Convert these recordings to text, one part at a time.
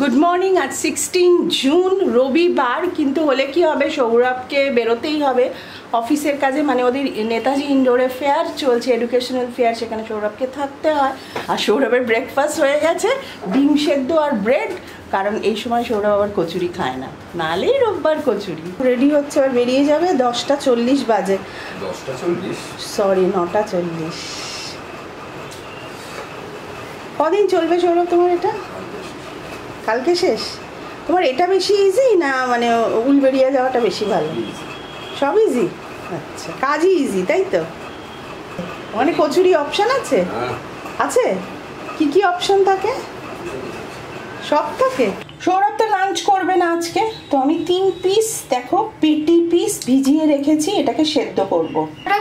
Good morning. আজ 16 June রবিবার, কিন্তু হলে কি হবে, সৌরভকে বেরোতেই হবে অফিসের কাজে। মানে ওদের নেতাজি ইনডোরে ফেয়ার চলছে, এডুকেশনাল ফেয়ার, সেখানে সৌরভকে থাকতে হয়। আর সৌরভের ব্রেকফাস্ট হয়ে গেছে ডিম সেদ্ধ আর ব্রেড, কারণ এই সময় সৌরভ আবার কচুরি খায় না, নাহলেই রোববার কচুরি। রেডি হচ্ছে, আর বেরিয়ে যাবে। 10:40 বাজে। 10:40? সরি, 9:40। কদিন চলবে সৌরভ তোমার এটা? কালকে শেষ। তোমার এটা বেশি ইজি না মানে উলবেড়িয়া যাওয়াটা বেশি ভালো? সব ইজি। আচ্ছা, কাজই ইজি, তাই তো? মানে কচুরি অপশন আছে? আছে? কি কি অপশন থাকে? সব থাকে। সৌরভ তো লাঞ্চ করবে না আজকে, তো আমি 3 পিস দেখো পেটি পিস ভিজিয়ে রেখেছি, এটাকে সেদ্ধ করব।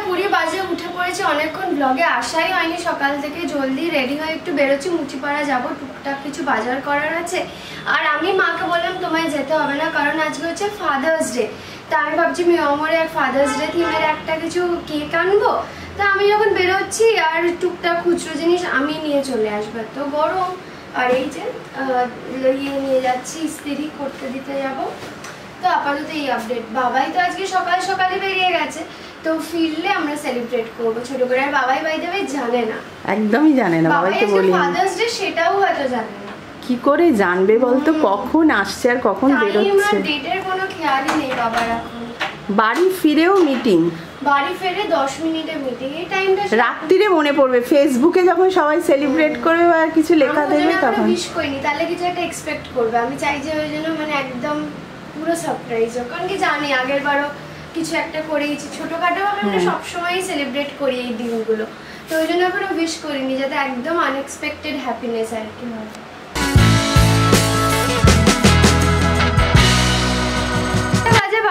20 বাজে উঠে পড়েছি, অনেকক্ষণ ব্লগে আসাই হয়নি। সকাল থেকে জলদি রেডি হয়ে একটু বেরোচ্ছি, মুচিপাড়া যাবো, টুকটাক কিছু বাজার করার আছে। আর আমি মাকে বললাম তোমায় যেতে হবে না, কারণ আজকে হচ্ছে ফাদার্স ডে। তা আমি ভাবছি মিয়মরে এক ফাদার্স ডে থিমের একটা কিছু কেক আনবো। তা আমি যখন বেরোচ্ছি আর টুকটাক খুচরো জিনিস আমি নিয়ে চলে আসবো, তো গরম। আর এই যে ইয়ে নিয়ে যাচ্ছি, ইস্ত্রি করতে দিতে যাব। তো আপাতত এই আপডেট। বাবাই তো আজকে সকাল সকালে বেরিয়ে গেছে, তো ফিরলে আমরা সেলিব্রেট করব ছোট করে। আর বাবাই বাই দেবে জানে না, একদমই জানে না। বাবাইকে বলি ফাদার্স ডে সেটাও হয়তো জানে না। কি করে জানবে বলতো কখন আসছে আর কখন বেরোচ্ছে? ডেটের কোনো খেয়ালই নেই বাবার এখন। বাড়ি ফিরেও মিটিং, বাড়ি ফিরে 10 মিনিটের মিটিং। এই টাইমটা রাত্রিরে মনে পড়বে ফেসবুকে যখন সবাই সেলিব্রেট করবে বা কিছু লেখা দেবে তখন। উইশ করিনি, তাহলে কিছু একটা এক্সপেক্ট করবে। আমি চাই যে ওই জন্য মানে একদম পুরো সারপ্রাইজ হোক, কারণ কি জানি আগের বারও কিছু একটা করেইছি ছোটখাটো ভাবে। আমরা সবসময়ই সেলিব্রেট করি এই দিনগুলো, তো ওই জন্য এখনো উইশ করিনি, যাতে একদম আনএক্সপেক্টেড হ্যাপিনেস আর কি হয়।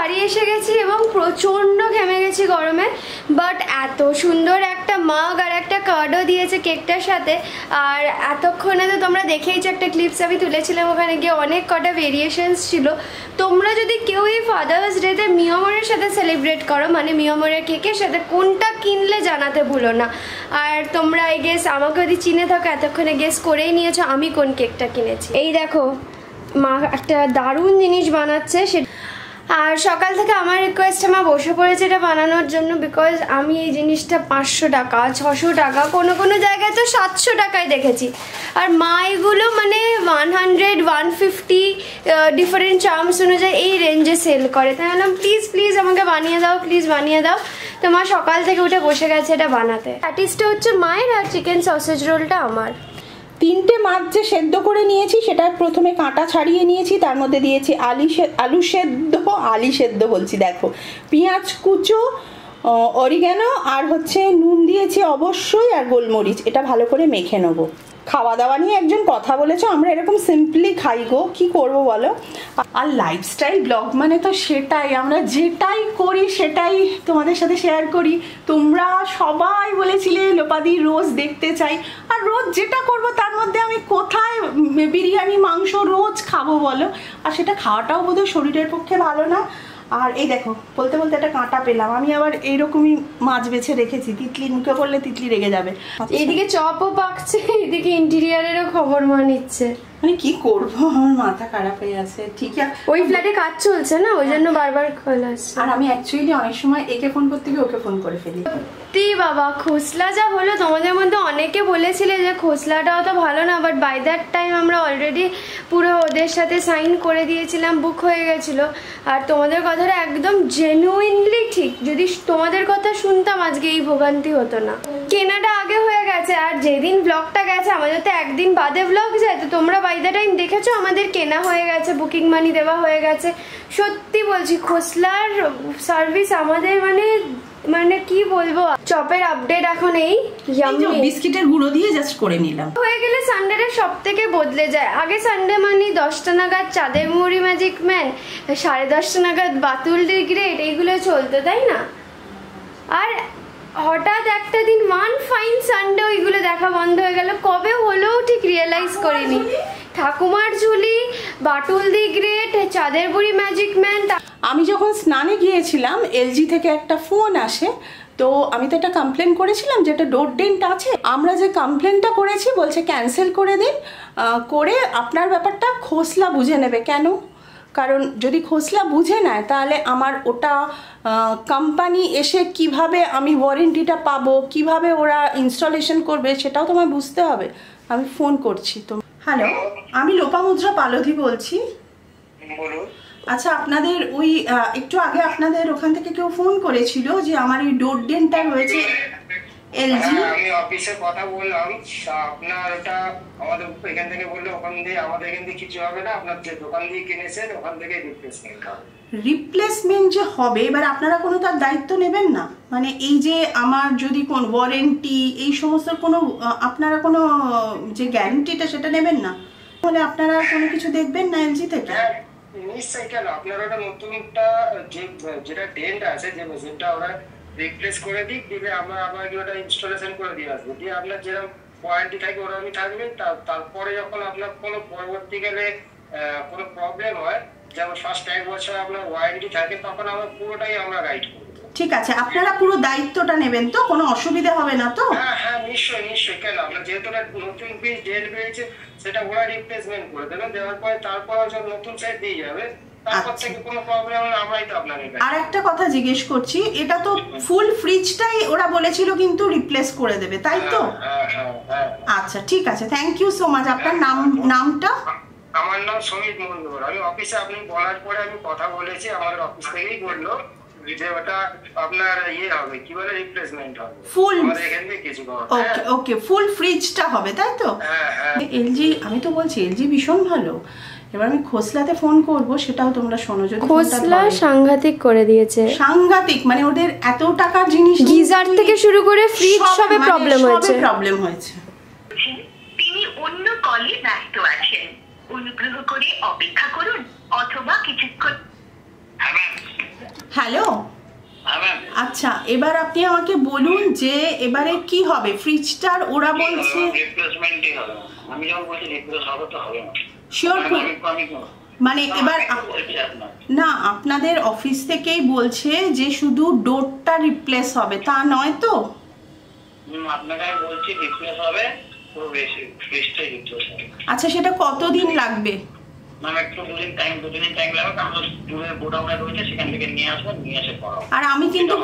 বাড়ি এসে গেছি এবং প্রচন্ড ঘেমে গেছি গরমে, বাট এত সুন্দর একটা মাগ আর একটা কার্ডও দিয়েছে কেকটার সাথে। আর এতক্ষণে তো তোমরা দেখেইছো, একটা ক্লিপস আমি তুলেছিলাম, ওখানে গিয়ে অনেক কটা ভেরিয়েশনস ছিল। তোমরা যদি কেউ এই ফাদার্স ডেতে মিয়মরের সাথে সেলিব্রেট করো, মানে মিয়মরের কেকের সাথে, কোনটা কিনলে জানাতে ভুলো না। আর তোমরা এই গেস আমাকে যদি চিনে থাকো এতক্ষণে গেস করেই নিয়েছো আমি কোন কেকটা কিনেছি। এই দেখো মা একটা দারুণ জিনিস বানাচ্ছে। আর সকাল থেকে আমার রিকোয়েস্ট মা বসে পড়েছে এটা বানানোর জন্য, বিকজ আমি এই জিনিসটা 500 টাকা 600 টাকা কোনো কোনো জায়গায় তো 700 টাকায় দেখেছি। আর মা এগুলো মানে 100 150 ডিফারেন্ট চার্মস অনুযায়ী এই রেঞ্জে সেল করে। তাই বললাম প্লিজ প্লিজ আমাকে বানিয়ে দাও, প্লিজ বানিয়ে দাও। তো মা সকাল থেকে উঠে বসে গেছে এটা বানাতে। প্যাটিসটা হচ্ছে মায়ের আর চিকেন সসেজ রোলটা আমার। 3টে মাছ যে সেদ্ধ করে নিয়েছি সেটা প্রথমে কাঁটা ছাড়িয়ে নিয়েছি, তার মধ্যে দিয়েছি আলু সেদ্ধ বলছি, দেখো পেঁয়াজ কুচো, অরিগ্যানো আর হচ্ছে নুন দিয়েছি অবশ্যই, আর গোলমরিচ। এটা ভালো করে মেখে নেবো। খাওয়া দাওয়া নিয়ে একজন কথা বলেছো, আমরা এরকম সিম্পলি খাই গো, কি করবো বলো। আর লাইফস্টাইল ব্লগ মানে তো সেটাই, আমরা যেটাই করি সেটাই তোমাদের সাথে শেয়ার করি। তোমরা সবাই বলেছিলে লোপাদি রোজ দেখতে চাই, আর রোজ যেটা করব তার মধ্যে আমি কোথায় বিরিয়ানি মাংস রোজ খাবো বলো? আর সেটা খাওয়াটাও বোধহয় শরীরের পক্ষে ভালো না। আর এই দেখো বলতে বলতে একটা কাঁটা পেলাম, আমি আবার এইরকমই মাছ বেছে রেখেছি, তিতলির মুখে পড়লে তিতলি রেগে যাবে। এইদিকে চপও পাকছে, এইদিকে ইন্টেরিয়ারেরও খবর মা নিচ্ছে। মানে কি করবো, আমার মাথা খারাপ হয়ে আছে। ঠিক আছে, ওই ফ্ল্যাটে কাজ চলছে না, ওই জন্য বারবার কল আসছে। আর আমি অ্যাকচুয়ালি অনেক সময় একে ফোন করতে গিয়ে ওকে ফোন করে ফেলি। বাবা খোসলা যা হলো, তোমাদের মধ্যে অনেকে বলেছিলে যে খোসলাটাও তো ভালো না, বাট বাই দ্যাট টাইম আমরা অলরেডি পুরো ওদের সাথে সাইন করে দিয়েছিলাম, বুক হয়ে গেছিলো। আর তোমাদের কথাটা একদম জেনুইনলি ঠিক, যদি তোমাদের কথা শুনতাম আজকে এই ভোগান্তি হতো না। কেনাটা আগে হয়ে গেছে, আর যেদিন ব্লগটা গেছে আমাদের তো একদিন বাদে ব্লগ যায়, তো তোমরা বাই দ্য টাইম দেখেছো আমাদের কেনা হয়ে গেছে, বুকিং মানি দেওয়া হয়ে গেছে। সত্যি বলছি খোসলার সার্ভিস আমাদের মানে কি বলবো। চপের আপডেট এখন এই বিস্কিটের গুঁড়ো দিয়ে জাস্ট করে নিলাম। হয়ে গেলে সানডেটা সব থেকে বদলে যায়। আগে সানডে মানে 10টা নাগাদ চাঁদের মুড়ি ম্যাজিক ম্যান, 10:30 নাগাদ বাতুল দি গ্রেট, এইগুলো চলতো তাই না? আর হঠাৎ একটা দিন ওয়ান ফাইন সানডে ওইগুলো দেখা বন্ধ হয়ে গেল। কবে হলো ঠিক রিয়েলাইজ করিনি। ঠাকুমার ঝুলি, বাটুল দি গ্রেট, চাঁদের বুড়ি ম্যাজিক ম্যান। আমি যখন স্নানে গিয়েছিলাম এলজি থেকে একটা ফোন আসে, তো আমি তো একটা কমপ্লেন করেছিলাম যে একটা ডোর ডেন্ট আছে, আমরা যে কমপ্লেনটা করেছি বলছে ক্যান্সেল করে দিন, করে আপনার ব্যাপারটা খোসলা বুঝে নেবে। কেন? কারণ যদি খোসলা বুঝে নেয় তাহলে আমার ওটা কোম্পানি এসে কিভাবে আমি ওয়ারেন্টিটা পাবো, কিভাবে ওরা ইনস্টলেশন করবে সেটাও তোমায় বুঝতে হবে। আমি ফোন করছি তো। হ্যালো, আমি লোপামুদ্রা পালধি বলছি। আচ্ছা, আপনাদের ওই একটু আগে আপনাদের ওখান থেকে কেউ ফোন করেছিল যে আমার ওই ডোর ডেন্টটা রয়েছে এলজি। আমি অফিসে কথা বললাম, আপনার ওটা আমাদের এখান থেকে বললো ওখান দিয়ে আমাদের এখান থেকে কিছু হবে না, আপনার যে দোকান দিয়ে কিনেছেন ওখান থেকে রিপ্লেসমেন্ট হবে। রিপ্লেসমেন্ট যে হবে, এবার আপনারা কোনো তার দায়িত্ব নেবেন না? মানে এই যে আমার যদি কোন ওয়ারেন্টি এই সমস্ত কোনো আপনারা কোনো যে গ্যারান্টিটা সেটা নেবেন না? তাহলে আপনারা কোনো কিছু দেখবেন না এলজি থেকে? নিশ্চয়ই, কেন আপনার ওটা নতুনটা যেটা ডেন্ট আছে যে মেশিনটা ওরা রিপ্লেস করে দিক, দিলে আমরা আবার ওটা ইনস্টলেশন করে দিয়ে আসবো, দিয়ে আপনার যেরকম ওয়ারেন্টি থাকে ওরকমই থাকবে। তারপরে যখন আপনার কোনো পরবর্তীকালে কোনো প্রবলেম হয়, যেমন ফার্স্ট 1 বছর আপনার ওয়ারেন্টি থাকে, তখন আমরা পুরোটাই আমরা গাইড করবো। ঠিক আছে, আপনারা পুরো দায়িত্বটা নেবেন তো? কোনো অসুবিধা হবে না তো? হ্যাঁ হ্যাঁ, নিশ্চয়ই নিশ্চয়ই। কেন, আপনার যেহেতু নতুন পিস ডেন্ট বেরিয়েছে সেটা ওরা রিপ্লেসমেন্ট করে দেবেন, দেওয়ার পরে তারপর সব নতুন সেট দিয়ে যাবে। তারপর থেকে কোনো প্রবলেম হলে আমরাই তো আপনাকে। আর একটা কথা জিজ্ঞেস করছি, এটা তো ফুল ফ্রিজটাই ওরা বলেছিল কিন্তু রিপ্লেস করে দেবে, তাই তো? আচ্ছা ঠিক আছে, থ্যাংক ইউ সো মাচ। আপনার নামটা? আমার নাম সমিত মন্ডল। আমি অফিসে আপনি বলার পরে আমি কথা বলেছি, আমাদের অফিস থেকেই বললো যে ওটা আপনার হবে, কি বলে, রিপ্লেসমেন্ট হবে ফুল। আমাদের এখান থেকে কিছু। ওকে ওকে, ফুল ফ্রিজটা হবে, তাই তো? এলজি, আমি তো বলছি এলজি ভীষণ ভালো। এবার আমি খোসলাতে ফোন করব, সেটাও তোমরা শোনো। যদি খোসলা সাংঘাতিক করে দিয়েছে, সাংঘাতিক, মানে ওদের এত টাকার জিনিস, গিজার থেকে শুরু করে ফ্রিজ সবে প্রবলেম হয়েছে। তিনি অন্য কলে ব্যস্ত আছেন, অনুগ্রহ করে অপেক্ষা করুন অথবা কিছুক্ষণ। হ্যালো, আচ্ছা এবার আপনি আমাকে বলুন যে এবারে কি হবে ফ্রিজটার? ওরা বলছে রিপ্লেসমেন্টই হবে। আমি যখন বলছি রিপ্লেস হবে তো হবে না, শিওর? মানে এবার না, আপনাদের অফিস থেকেই বলছে যে শুধু ডোরটা রিপ্লেস হবে, তা নয় তো? আপনাকে আমি বলছি রিপ্লেস হবে, পুরো বেশি ফ্রিজটাই রিপ্লেস হবে। আচ্ছা, সেটা কতদিন লাগবে? আর আমি কিন্তু,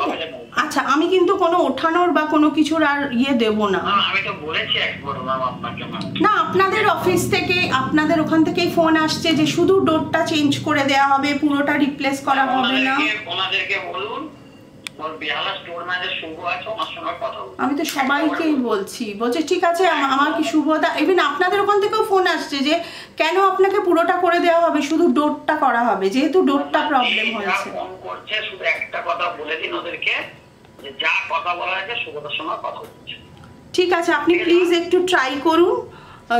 আচ্ছা আমি কিন্তু কোনো ওঠানোর বা কোনো কিছুর আর দেব না। আমি তো বলেছি একবার আপনাকে না, আপনাদের অফিস থেকে, আপনাদের ওখান থেকেই ফোন আসছে যে শুধু ডোরটা চেঞ্জ করে দেওয়া হবে, পুরোটা রিপ্লেস করা হবে না। ওনাদেরকে বলুন, আমি তো সবাইকেই বলছি, বলছে ঠিক আছে। আমার কি শুভদা, ইভেন আপনাদের ওখান থেকেও ফোন আসছে যে কেন আপনাকে পুরোটা করে দেওয়া হবে, শুধু ডোরটা করা হবে, যেহেতু ডোরটা প্রবলেম হয়েছে। ফোন করছে, শুধু একটা কথা বলে দিন ওদেরকে যে যা কথা বলা আছে শুভদার সঙ্গে কথা বলছে। ঠিক আছে, আপনি প্লিজ একটু ট্রাই করুন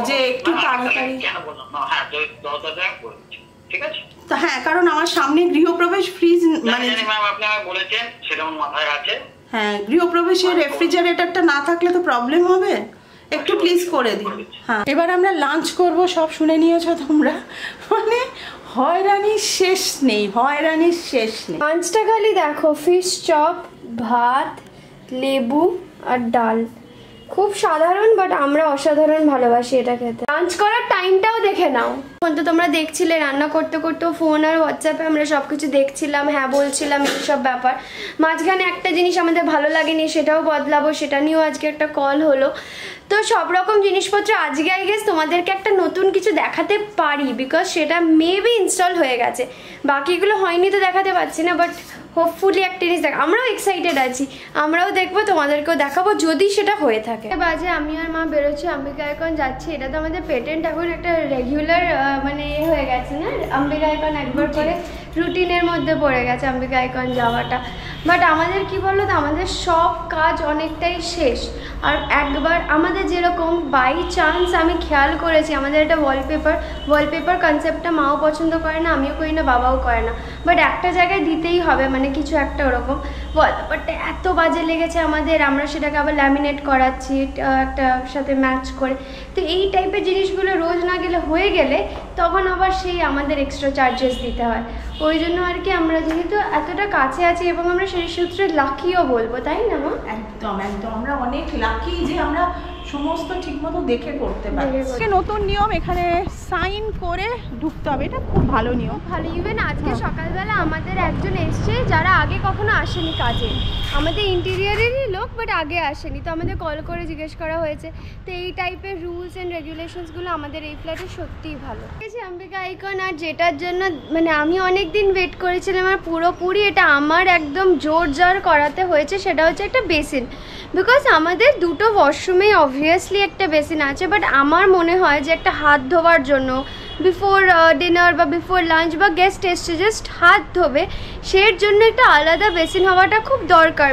যে একটু তাড়াতাড়ি। কেন বললাম না, হ্যাঁ 10,000 বলছি, ঠিক আছে? হ্যাঁ, কারণ আমার সামনে গৃহপ্রবেশ ফ্রিজ, মানে আপনি বলেছেন সেটা আমার মাথায় আছে। হ্যাঁ, গৃহপ্রবেশের রেফ্রিজারেটরটা না থাকলে তো প্রবলেম হবে, একটু প্লিজ করে দিন। হ্যাঁ, এবার আমরা লাঞ্চ করব, সব শুনে নিয়েছো তোমরা, মানে হয়রানির শেষ নেই, হয়রানির শেষ নেই। লাঞ্চটা খালি দেখো, ফিশ চপ, ভাত, লেবু আর ডাল, খুব সাধারণ, বাট আমরা অসাধারণ ভালোবাসি এটা খেতে। লাঞ্চ করার টাইমটাও দেখে নাও। এখন তো তোমরা দেখছিলে রান্না করতে করতেও ফোন আর হোয়াটসঅ্যাপে আমরা সব কিছু দেখছিলাম, হ্যাঁ বলছিলাম, এইসব ব্যাপার। মাঝখানে একটা জিনিস আমাদের ভালো লাগেনি, সেটাও বদলাবো, সেটা নিয়েও আজকে একটা কল হলো। তো সব রকম জিনিসপত্র আজকে আই গেস তোমাদেরকে একটা নতুন কিছু দেখাতে পারি, বিকজ সেটা মেবি ইনস্টল হয়ে গেছে, বাকিগুলো হয়নি তো দেখাতে পারছি না, বাট হোপফুলি একটা জিনিস দেখ, আমরাও এক্সাইটেড আছি, আমরাও দেখবো, তোমাদেরকেও দেখাবো যদি সেটা হয়ে থাকে। বাজে আমি আর মা বেরোচ্ছি, অম্বিকা আইকন যাচ্ছি। এটা তো আমাদের পেটেন্ট এখন একটা রেগুলার মানে হয়ে গেছে না, অম্বিকা আইকন একবার করে রুটিনের মধ্যে পড়ে গেছে অম্বিকা আইকন যাওয়াটা। বাট আমাদের কি বলো তো, আমাদের সব কাজ অনেকটাই শেষ। আর একবার আমাদের যেরকম বাই চান্স আমি খেয়াল করেছি, আমাদের একটা ওয়ালপেপার কনসেপ্টটা মাও পছন্দ করে না, আমিও করি না, বাবাও করে না, বাট একটা জায়গায় দিতেই হবে, মানে কিছু একটা ওরকম ওয়ালপেপারটা এত বাজে লেগেছে আমাদের, আমরা সেটাকে আবার ল্যামিনেট করাচ্ছি একটা সাথে ম্যাচ করে। তো এই টাইপের জিনিসগুলো রোজ না গেলে হয়ে গেলে তখন আবার সেই আমাদের এক্সট্রা চার্জেস দিতে হয়। ওই জন্য আর কি আমরা যেহেতু এতটা কাছে আছি এবং আমরা সেই সূত্রে লাকিও বলবো, তাই না মা? একদম একদম আমরা অনেক লাকি যে আমরা সমস্ত ঠিকমতো দেখে করতে পারি। নতুন নিয়ম, এখানে সাইন করে ঢুকতে হবে, এটা খুব ভালো নিয়ম। ভালো। ইভেন আজকে সকালবেলা আমাদের একজন এসছে যারা আগে কখনো আসেনি কাজে, আমাদের ইন্টেরিয়ারেরই লোক বাট আগে আসেনি, তো আমাদের কল করে জিজ্ঞেস করা হয়েছে। তো এই টাইপের রুলস অ্যান্ড রেগুলেশনসগুলো আমাদের এই ফ্ল্যাটে সত্যিই ভালো। অম্বিকা আইকন, আর যেটার জন্য মানে আমি অনেক দিন ওয়েট করেছিলাম আর পুরোপুরি এটা আমার একদম জোর জার করাতে হয়েছে, সেটা হচ্ছে একটা বেসিন। বিকজ আমাদের দুটো ওয়াশরুমে অবভিয়াসলি একটা বেসিন আছে, বাট আমার মনে হয় যে একটা হাত ধোয়ার জন্য বিফোর ডিনার বা বিফোর লাঞ্চ বা গেস্ট এসছে জাস্ট হাত ধোবে, সের জন্য একটা আলাদা বেসিন হওয়াটা খুব দরকার,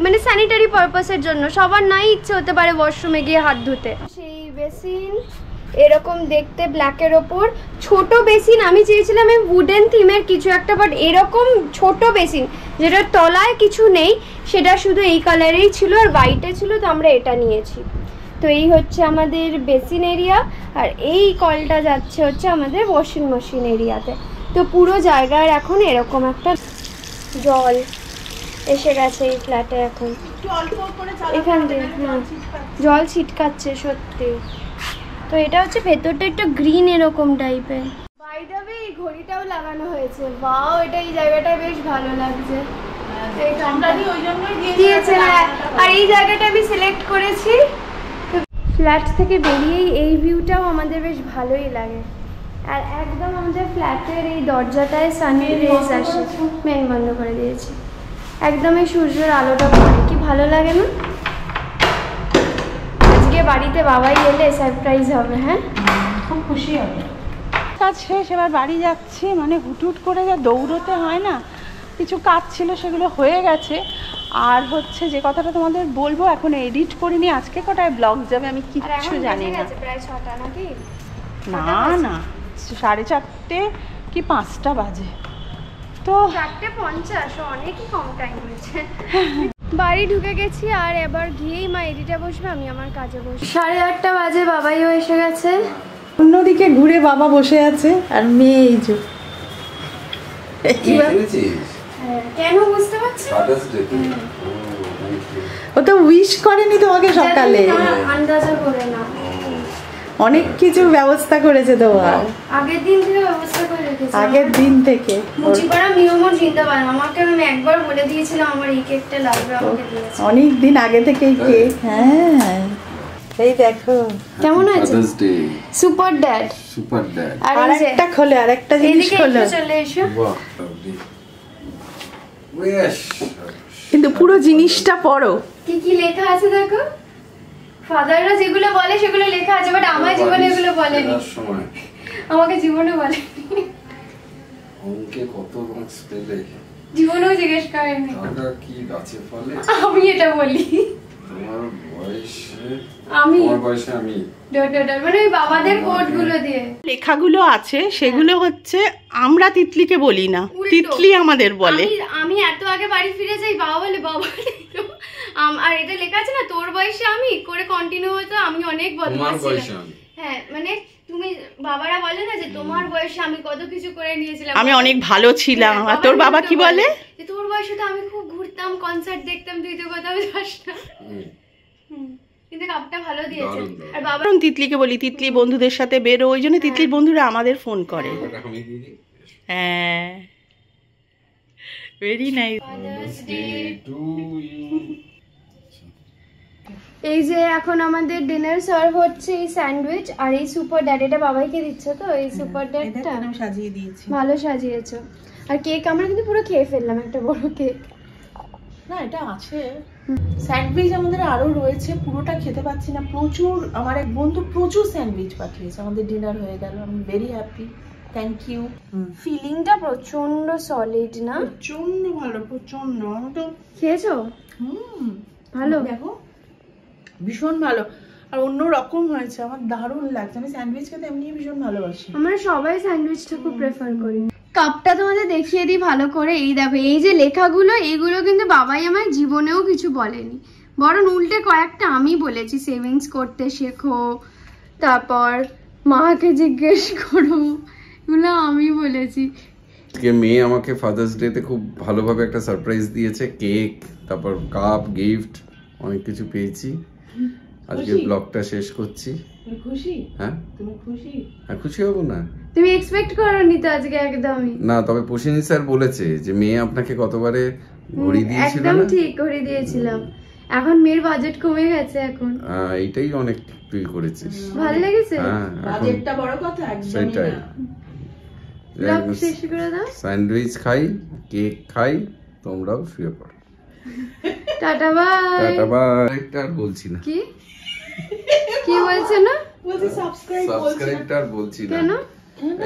মানে স্যানিটারি পারপাসের জন্য। সবার নাই ইচ্ছে হতে পারে ওয়াশরুমে গিয়ে হাত ধুতে। সেই বেসিন এরকম দেখতে ব্ল্যাকের ওপর ছোট বেসিন, আমি চেয়েছিলাম এই উডেন থিমের কিছু একটা, বাট এরকম ছোট বেসিন যেটার তলায় কিছু নেই, সেটা শুধু এই কালারেই ছিল আর হোয়াইটে ছিল, তো আমরা এটা নিয়েছি। তো এই হচ্ছে আমাদের বেসিন এরিয়া, আর এই কলটা যাচ্ছে হচ্ছে আমাদের ওয়াশিং মেশিন এরিয়াতে। তো পুরো জায়গার এখন এরকম একটা জল এসে গেছে এই ফ্ল্যাটে এখন এখান থেকে। হ্যাঁ, জল ছিটকাচ্ছে সত্যি। তো এটা হচ্ছে ভেতরটা একটু গ্রিন এরকম টাইপের। বাই দ্য ওয়ে এই ঘড়িটাও লাগানো হয়েছে, বাও এটা এই জায়গাটা বেশ ভালো লাগছে। দিয়েছে, হ্যাঁ। আর এই জায়গাটা আমি সিলেক্ট করেছি, ফ্ল্যাট থেকে বেরিয়েই এই ভিউটাও আমাদের বেশ ভালোই লাগে। আর একদম আমাদের ফ্ল্যাটের এই দরজাটায় সানের রেজ আসে, মেন বন্ধ করে দিয়েছি, একদম এই সূর্যের আলোটা পড়ে, কি ভালো লাগে না? আজকে বাড়িতে বাবাই এলে সারপ্রাইজ হবে। হ্যাঁ, খুব খুশি হবে। কাজ শেষ, এবার বাড়ি যাচ্ছি, মানে হুটহুট করে যা দৌড়তে হয় না, কিছু কাজ ছিল সেগুলো হয়ে গেছে। আর হচ্ছে যে কথাটা তোমাদের বলবো, এখন এডিট করিনি, আজকে কটায় ব্লগ যাবে আমি কিচ্ছু জানি না। প্রায় 6টা নাকি? না না, 4:30 কি 5টা বাজে, তো 4:50, অনেকই কম টাইম হয়েছে। বাড়ি ঢুকে গেছি আর এবার গিয়েই মা এডিটে বসবে, আমি আমার কাজে বসবো। 8:30 বাজে, বাবাইও এসে গেছে। অন্যদিকে ঘুরে বাবা বসে আছে আর মেয়ে এই যে কেন বুঝতে পারছি, ও তো উইশ করেনি তোমাকে সকালে, আন্দাজা করে না, অনেক কিছু ব্যবস্থা করেছে তোমার আগের দিন থেকে ব্যবস্থা করে রেখেছে। আগের দিন থেকে মুচিপাড়া নিয়মও চিনতে পারে, আমাকে আমি একবার বলে দিয়েছিলাম আমার এই কেকটা লাগবে, আমাকে দিয়েছে অনেক দিন আগে থেকেই কেক। হ্যাঁ, এই দেখো কেমন আছে, সুপার ড্যাড। আর আরেকটা খোলে, আরেকটা জিনিস খোলো, চলে এসো। কিন্তু পুরো জিনিসটা পড়ো, কি কি লেখা আছে দেখো। ফাদাররা যেগুলো বলে সেগুলো লেখা আছে, বাট আমার জীবনে এগুলো বলেনি, আমাকে জীবনে বলেনি, অঙ্কে কত মার্কস পেলে জীবনেও জিজ্ঞেস করেনি। টাকা কি গাছে ফলে, আমি এটা বলি, তোমার বয়সে আমি মানে ওই বাবাদের কোডগুলো দিয়ে লেখাগুলো আছে, সেগুলো হচ্ছে আমরা তিতলিকে বলি না, তিতলি আমাদের বলে। আমি এত আগে বাড়ি ফিরে যাই, বাবা বলে বাবা, আর এটা লেখা আছে না তোর বয়সে আমি করে কন্টিনিউ হতো, আমি অনেক বদমাশ ছিলাম। হ্যাঁ, মানে তুমি বাবারা বলে না যে তোমার বয়সে আমি কত কিছু করে নিয়েছিলাম, আমি অনেক ভালো ছিলাম। আর তোর বাবা কি বলে, তোর বয়সে তো আমি খুব ঘুরতাম, কনসার্ট দেখতাম, তুই তো কোথাও যাস না। কিন্তু কাপটা ভালো দিয়েছে। আর বাবা তিতলিকে বলি, তিতলি বন্ধুদের সাথে বেরো, ওই জন্য তিতলির বন্ধুরা আমাদের ফোন করে। হ্যাঁ, ভেরি নাইস। এই যে এখন আমাদের ডিনার সার্ভ হচ্ছে, এই স্যান্ডউইচ আর এই সুপার ড্যাড, এটা বাবাইকে দিচ্ছ তো, এই সুপার ড্যাডটা সাজিয়ে দিয়েছি, ভালো সাজিয়েছো। আর কেক আমরা কিন্তু পুরো খেয়ে ফেললাম, একটা বড় কেক। না এটা আছে, স্যান্ডউইচ আমাদের আরো রয়েছে, পুরোটা খেতে পাচ্ছি না। প্রচুর, আমার এক বন্ধু প্রচুর স্যান্ডউইচ পাঠিয়েছে, আমাদের ডিনার হয়ে গেল, আমি ভেরি হ্যাপি, থ্যাংক ইউ। ফিলিংটা প্রচন্ড সলিড না, প্রচন্ড ভালো, প্রচন্ড। আমি তো খেয়েছো? ভালো, দেখো ভীষণ ভালো, আর অন্য রকম হয়েছে, আমার দারুণ লাগছে। আমি স্যান্ডউইচ খেতে এমনি ভীষণ ভালোবাসি, আমরা সবাই স্যান্ডউইচটা খুব প্রেফার করি। কাপটা তোমাদের দেখিয়ে দিই ভালো করে। এই দেখো, এই যে লেখাগুলো, এইগুলো কিন্তু বাবাই আমার জীবনেও কিছু বলেনি, বরং উল্টে কয়েকটা আমি বলেছি। সেভিংস করতে শেখো, তারপর মাকে জিজ্ঞেস করো, এগুলো আমি বলেছি। আজকে মেয়ে আমাকে ফাদার্স ডেতে খুব ভালোভাবে একটা সারপ্রাইজ দিয়েছে, কেক, তারপর কাপ, গিফট, অনেক কিছু পেয়েছি। আজকে ব্লগটা শেষ করছি। খুশি? হ্যাঁ তুমি খুশি? হ্যাঁ, খুশি হব না? তুমি এক্সপেক্ট করোনি তো আজকে একদমই? না, তবে পুষিনি স্যার বলেছে যে মেয়ে আপনাকে কতবারে ঘড়ি দিয়েছিল একদম না? ঠিক করে দিয়েছিলাম। এখন মেয়ের বাজেট কমে গেছে এখন। এইটাই অনেক তুই করেছিস। ভালো লেগেছে? হ্যাঁ, বাজেটটা বড় কথা একদমই সেটাই। না। ব্লগ শেষ করে দাও। স্যান্ডউইচ খাই, কেক খাই, তোমরাও শুয়ে পড়ো। Tata bye. Tata bye. একটা আর বলছি না। কি কি বলছে না? বলছি সাবস্ক্রাইবটা আর বলছি না। কেন?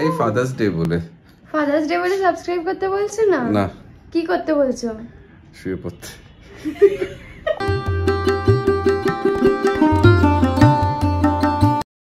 এই ফাদার্স ডে বলে। ফাদার্স ডে বলে সাবস্ক্রাইব করতে বলছো না? না, কি করতে বলছো? শুয়ে পড়তে।